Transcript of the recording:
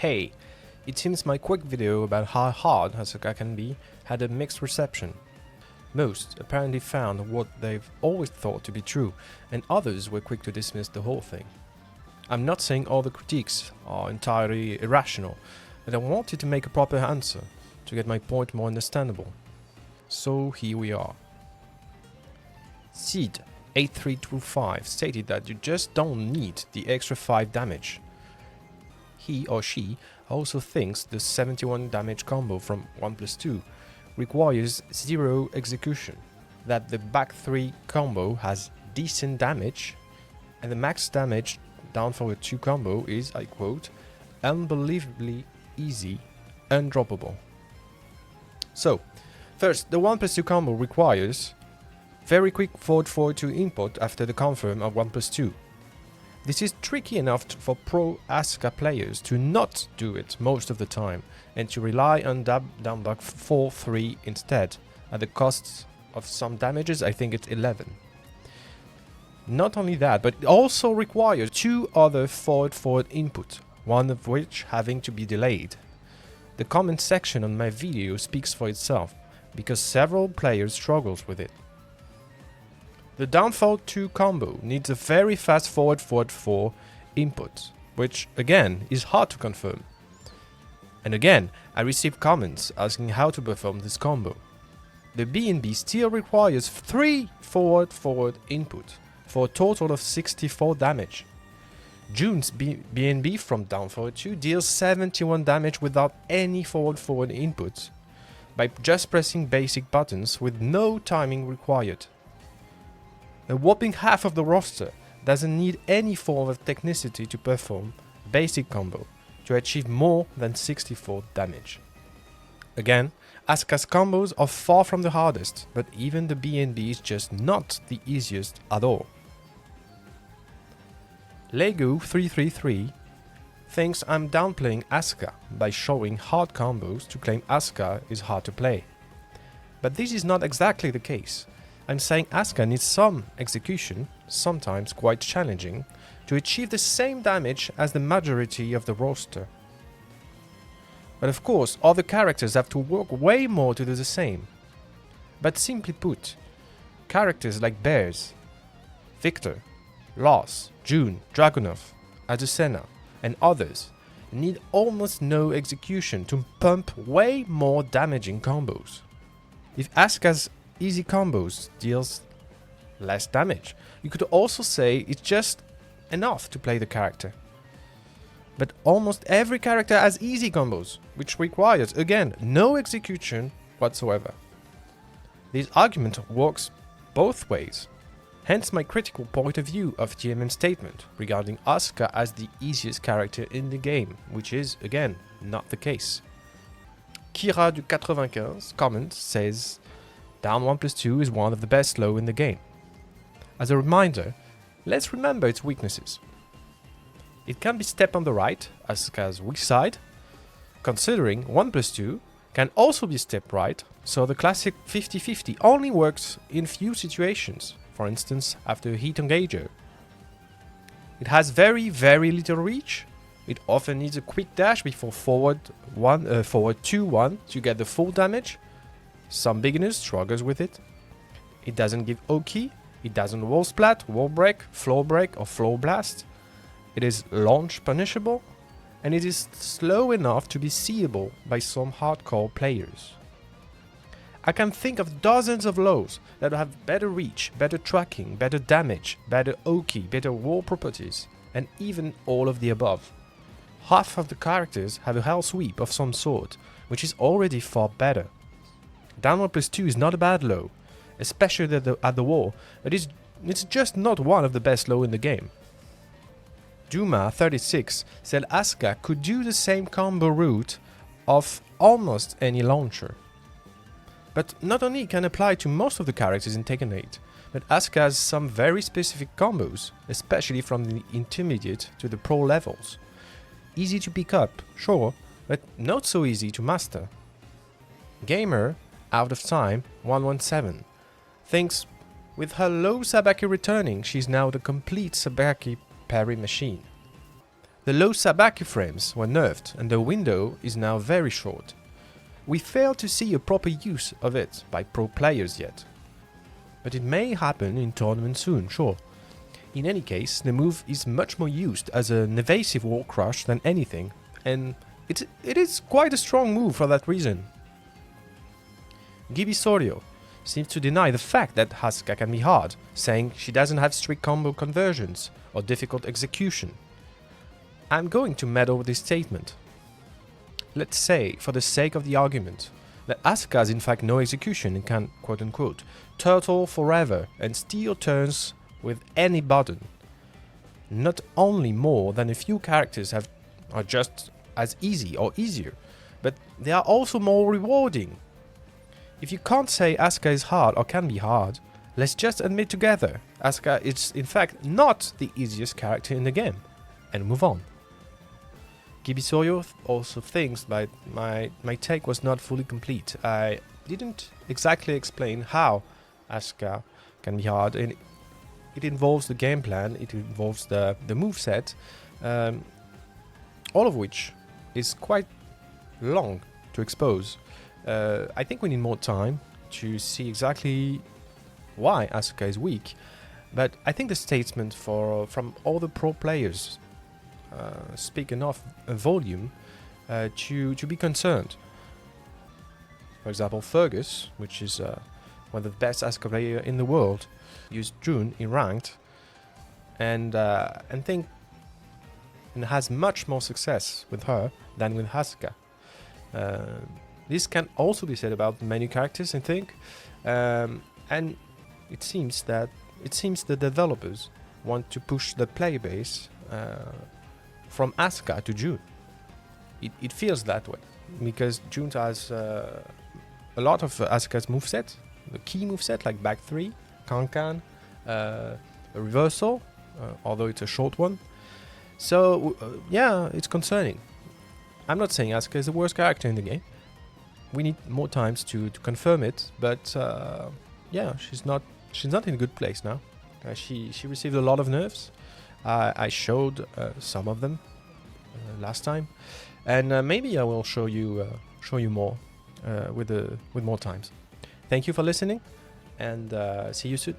Hey, it seems my quick video about how hard Asuka can be had a mixed reception. Most apparently found what they've always thought to be true, and others were quick to dismiss the whole thing. I'm not saying all the critiques are entirely irrational, but I wanted to make a proper answer, to get my point more understandable. So here we are. Seed8325 stated that you just don't need the extra 5 damage. He or she also thinks the 71 damage combo from 1+2 requires 0 execution, that the back 3 combo has decent damage, and the max damage down forward 2 combo is, I quote, unbelievably easy, undroppable. So, first, the 1+2 combo requires very quick forward 2 input after the confirm of 1+2. This is tricky enough for pro Asuka players to not do it most of the time and to rely on down block 4-3 instead, at the cost of some damages. I think it's 11. Not only that, but it also requires 2 other forward input, one of which having to be delayed. The comment section on my video speaks for itself, because several players struggles with it. The downfall 2 combo needs a very fast forward 4 input, which again is hard to confirm. And again, I received comments asking how to perform this combo. The B&B still requires 3 forward input, for a total of 64 damage. June's B&B from down forward 2 deals 71 damage without any forward inputs, by just pressing basic buttons with no timing required. A whopping half of the roster doesn't need any form of technicity to perform basic combo to achieve more than 64 damage. Again, Asuka's combos are far from the hardest, but even the B&B is just not the easiest at all. Lego333 thinks I'm downplaying Asuka by showing hard combos to claim Asuka is hard to play. But this is not exactly the case. I'm saying Asuka needs some execution, sometimes quite challenging, to achieve the same damage as the majority of the roster. But of course, other characters have to work way more to do the same. But simply put, characters like Bears, Victor, Lars, June, Dragunov, Azucena, and others need almost no execution to pump way more damaging combos. If Asuka's easy combos deals less damage, you could also say it's just enough to play the character. But almost every character has easy combos, which requires, again, no execution whatsoever. This argument works both ways. Hence my critical point of view of TMM's statement regarding Asuka as the easiest character in the game, which is, again, not the case. Kira du 95 comment says, down 1+2 is one of the best low in the game. As a reminder, let's remember its weaknesses. It can be step on the right, Asuka's weak side, considering 1+2 can also be step right, so the classic 50-50 only works in few situations, for instance after a heat engager. It has very little reach. It often needs a quick dash before forward 2-1 to get the full damage. Some beginners struggles with it. It doesn't give Oki, it doesn't wall splat, wall break, or floor blast. It is launch punishable, and it is slow enough to be seeable by some hardcore players. I can think of dozens of lows that have better reach, better tracking, better damage, better Oki, better wall properties, and even all of the above. Half of the characters have a hell sweep of some sort, which is already far better. Down 1+2 is not a bad low, especially at the wall, but it's just not one of the best low in the game. Duma 36 said Asuka could do the same combo route of almost any launcher. But not only can apply to most of the characters in Tekken 8, but Asuka has some very specific combos, especially from the intermediate to the pro levels. Easy to pick up, sure, but not so easy to master. Gamer Out of Time 117 thinks with her low Sabaki returning, she's now the complete Sabaki parry machine. The low Sabaki frames were nerfed and the window is now very short. We fail to see a proper use of it by pro players yet. But it may happen in tournament soon, sure. In any case, the move is much more used as an evasive wall crush than anything, and it is quite a strong move for that reason. Gibisorio seems to deny the fact that Asuka can be hard, saying she doesn't have strict combo conversions or difficult execution. I'm going to meddle with this statement. Let's say, for the sake of the argument, that Asuka has in fact no execution and can, quote-unquote, turtle forever and steal turns with any button. Not only more than a few characters are just as easy or easier, but they are also more rewarding. If you can't say Asuka is hard or can be hard, let's just admit together Asuka is in fact not the easiest character in the game, and move on. Gibisorio also thinks that my take was not fully complete. I didn't exactly explain how Asuka can be hard, and it involves the game plan, it involves the moveset, all of which is quite long to expose. I think we need more time to see exactly why Asuka is weak, but I think the statement from all the pro players speak enough volume to be concerned. For example, Fergus, which is one of the best Asuka players in the world, used June in ranked and has much more success with her than with Asuka. This can also be said about many characters, I think, and it seems the developers want to push the player base from Asuka to June. It feels that way because June has a lot of Asuka's moveset, the key moveset like back 3, Kankan, a reversal, although it's a short one. So yeah, it's concerning. I'm not saying Asuka is the worst character in the game. We need more times to confirm it, but yeah, she's not in a good place now. She received a lot of nerfs. I showed some of them last time, and maybe I will show you more with more times. Thank you for listening, and see you soon.